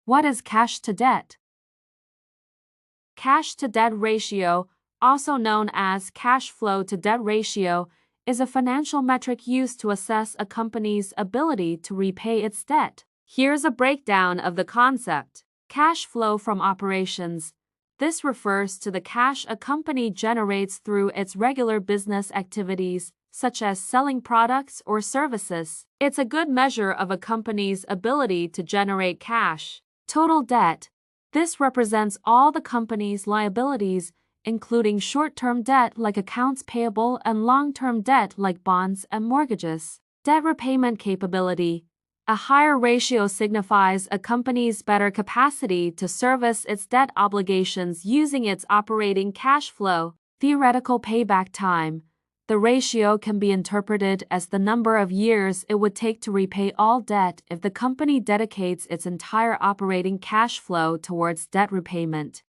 What is cash to debt? Cash to debt ratio, also known as cash flow to debt ratio, is a financial metric used to assess a company's ability to repay its debt. Here's a breakdown of the concept. Cash flow from operations. This refers to the cash a company generates through its regular business activities, such as selling products or services. It's a good measure of a company's ability to generate cash. Total debt. This represents all the company's liabilities, including short-term debt like accounts payable and long-term debt like bonds and mortgages. Debt repayment capability. A higher ratio signifies a company's better capacity to service its debt obligations using its operating cash flow. Theoretical payback time. The ratio can be interpreted as the number of years it would take to repay all debt if the company dedicates its entire operating cash flow towards debt repayment.